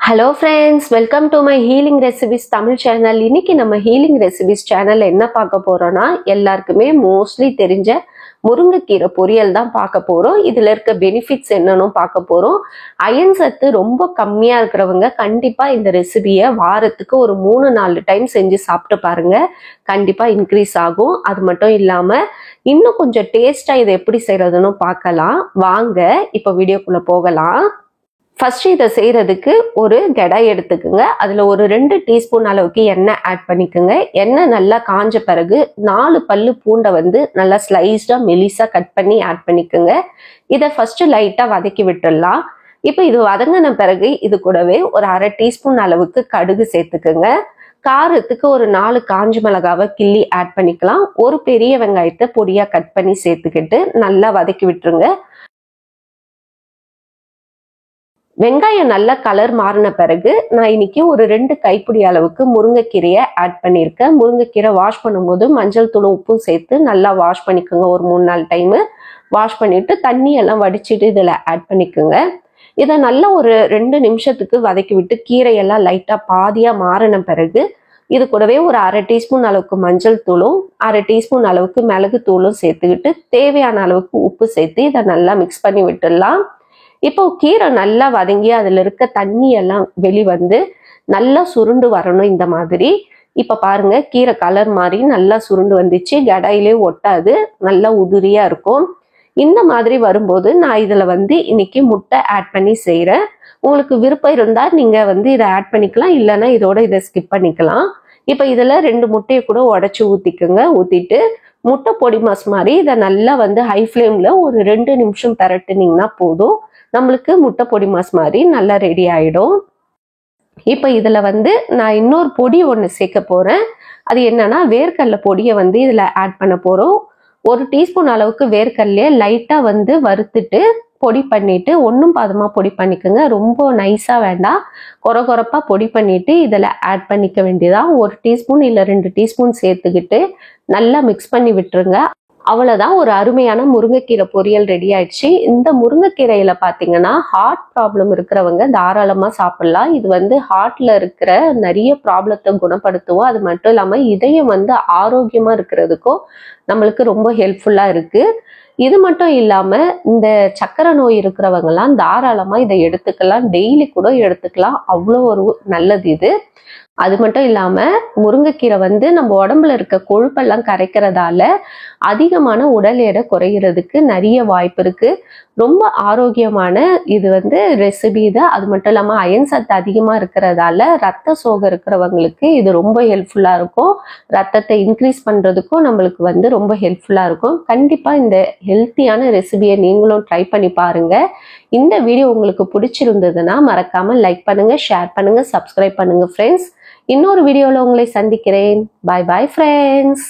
Hello friends, welcome to my healing recipes Tamil channel. இன்னைக்கு நம்ம healing recipes சேனல்ல என்ன பார்க்க போறோம்னா, எல்லாருக்குமே மோஸ்ட்லி தெரிஞ்ச முருங்கைக்கீரை பொரியல் தான் பார்க்க போறோம். இதுல இருக்க பெனிஃபிட்ஸ் என்னன்னு பார்க்க போறோம். அயன் சத்து ரொம்ப கம்மியா இருக்கிறவங்க கண்டிப்பா இந்த ரெசிபியை வாரத்துக்கு ஒரு 3-4 டைம் செஞ்சு சாப்பிட்டு பாருங்க. கண்டிப்பா இன்க்ரீஸ் ஆகும். அது மட்டும் இல்லாம இன்னும் கொஞ்சம் டேஸ்டா இதை எப்படி செய்யறதுன்னு பார்க்கலாம். வாங்க இப்ப வீடியோக்குள்ள போகலாம். ஃபர்ஸ்ட் இதை செய்யறதுக்கு ஒரு கடாய் எடுத்துக்குங்க. அதுல ஒரு 2 டீஸ்பூன் அளவுக்கு எண்ணெய் ஆட் பண்ணிக்கோங்க. எண்ணெய் நல்லா காஞ்ச பிறகு 4 பல்லு பூண்டை நல்லா ஸ்லைஸ்டா மெலிசா கட் பண்ணி ஆட் பண்ணிக்கோங்க. இதை ஃபர்ஸ்ட் லைட்டா வதக்கி விட்டுடலாம். இப்போ இது வதங்கின பிறகு இது கூடவே ஒரு 1/2 டீஸ்பூன் அளவுக்கு கடுகு சேர்த்துக்குங்க. காரத்துக்கு ஒரு 4 காஞ்ச மிளகாவை கிள்ளி ஆட் பண்ணிக்கலாம். ஒரு பெரிய வெங்காயத்தை பொடியா கட் பண்ணி சேர்த்துக்கிட்டு நல்லா வதக்கி விட்டுருங்க. வெங்காயம் நல்லா கலர் மாறின பிறகு நான் இன்னைக்கு ஒரு 2 கைப்பிடி அளவுக்கு முருங்கைக்கீரையை ஆட் பண்ணியிருக்கேன். முருங்கைக்கீரை வாஷ் பண்ணும்போது மஞ்சள் தூளும் உப்பும் சேர்த்து நல்லா வாஷ் பண்ணிக்கோங்க. ஒரு 3-4 டைமு வாஷ் பண்ணிட்டு தண்ணி எல்லாம் வடிச்சிட்டு இதில் ஆட் பண்ணிக்கோங்க. இதை நல்லா ஒரு 2 நிமிஷத்துக்கு வதக்கி விட்டு கீரையெல்லாம் லைட்டாக பாதியாக மாறின பிறகு இது கூடவே ஒரு 1/2 டீஸ்பூன் அளவுக்கு மஞ்சள் தூளும் 1/2 டீஸ்பூன் அளவுக்கு மிளகு தூளும் சேர்த்துக்கிட்டு தேவையான அளவுக்கு உப்பு சேர்த்து இதை நல்லா மிக்ஸ் பண்ணி விட்டுடலாம். இப்போ கீரை நல்லா வதங்கி அதுல இருக்க தண்ணி எல்லாம் வெளிவந்து நல்லா சுருண்டு வரணும். இந்த மாதிரி இப்ப பாருங்க, கீரை கலர் மாதிரி நல்லா சுருண்டு வந்துச்சு. கடாயிலே ஒட்டாது, நல்லா உதிரியா இருக்கும். இந்த மாதிரி வரும்போது நான் இதுல இன்னைக்கு முட்டை ஆட் பண்ணி செய்யறேன். உங்களுக்கு விருப்பம் இருந்தா நீங்க இதை ஆட் பண்ணிக்கலாம், இல்லைன்னா இதோட இதை ஸ்கிப் பண்ணிக்கலாம். இப்ப இதுல 2 முட்டையை கூட உடைச்சு ஊத்திக்கோங்க. ஊத்திட்டு முட்டை பொடி மாஸ் மாதிரி இதை நல்லா ஹை ஃப்ளேம்ல ஒரு 2 நிமிஷம் பரட்டுனீங்கன்னா போதும். நம்மளுக்கு முட்டை பொடி மாஸ் மாதிரி நல்லா ரெடி ஆயிடும். இப்போ இதுல நான் இன்னொரு பொடி ஒன்று சேர்க்க போறேன். அது என்னன்னா, வேர்க்கடலை பொடியை இதுல ஆட் பண்ண போறோம். 1 டீஸ்பூன் அளவுக்கு வேர்க்கடலையை லைட்டா வறுத்துட்டு பொடி பண்ணிட்டு ஒன்றும் பாதமா பொடி பண்ணிக்கோங்க. ரொம்ப நைஸா வேண்டாம், கொரகொரப்பா பொடி பண்ணிட்டு இதுல ஆட் பண்ணிக்க வேண்டியதான். 1 டீஸ்பூன் இல்லை 2 டீஸ்பூன் சேர்த்துக்கிட்டு நல்லா மிக்ஸ் பண்ணி விட்டுருங்க. அவ்வளவுதான், ஒரு அருமையான முருங்கைக்கீரை பொரியல் ரெடி ஆயிடுச்சு. இந்த முருங்கைக்கீரையில பாத்தீங்கன்னா ஹார்ட் ப்ராப்ளம் இருக்கிறவங்க தாராளமா சாப்பிடலாம். இது ஹார்ட்ல இருக்கிற நிறைய ப்ராப்ளத்தை குணப்படுத்துவோம். அது மட்டும் இல்லாம இதயம் ஆரோக்கியமா இருக்கிறதுக்கும் நம்மளுக்கு ரொம்ப ஹெல்ப்ஃபுல்லா இருக்கு. இது மட்டும் இல்லாம இந்த சக்கரை நோய் இருக்கிறவங்க எல்லாம் தாராளமா இதை எடுத்துக்கலாம். டெய்லி கூட எடுத்துக்கலாம், அவ்வளோ ஒரு நல்லது இது. அது மட்டும் இல்லாம முருங்கைக்கீரை நம்ம உடம்புல இருக்க கொழுப்பெல்லாம் கரைக்கிறதால அதிகமான உடல் எடை குறைகிறதுக்கு நிறைய வாய்ப்பு இருக்கு. ரொம்ப ஆரோக்கியமான இது ரெசிபி இது. அது மட்டும் இல்லாம அயன் சத்து அதிகமா இருக்கிறதால ரத்த சோகை இருக்கிறவங்களுக்கு இது ரொம்ப ஹெல்ப்ஃபுல்லா இருக்கும். ரத்தத்தை இன்க்ரீஸ் பண்றதுக்கும் நம்மளுக்கு ரொம்ப ஹெல்ப்ஃபுல்லா இருக்கும். கண்டிப்பா இந்த ஹெல்த்தியான ரெசிபியை நீங்களும் ட்ரை பண்ணி பாருங்க. இந்த வீடியோ உங்களுக்கு பிடிச்சிருந்ததுன்னா மறக்காம லைக் பண்ணுங்க, ஷேர் பண்ணுங்க, சப்ஸ்கிரைப் பண்ணுங்க ஃப்ரெண்ட்ஸ். இன்னொரு வீடியோல உங்களை சந்திக்கிறேன். பாய் பாய் ஃப்ரெண்ட்ஸ்.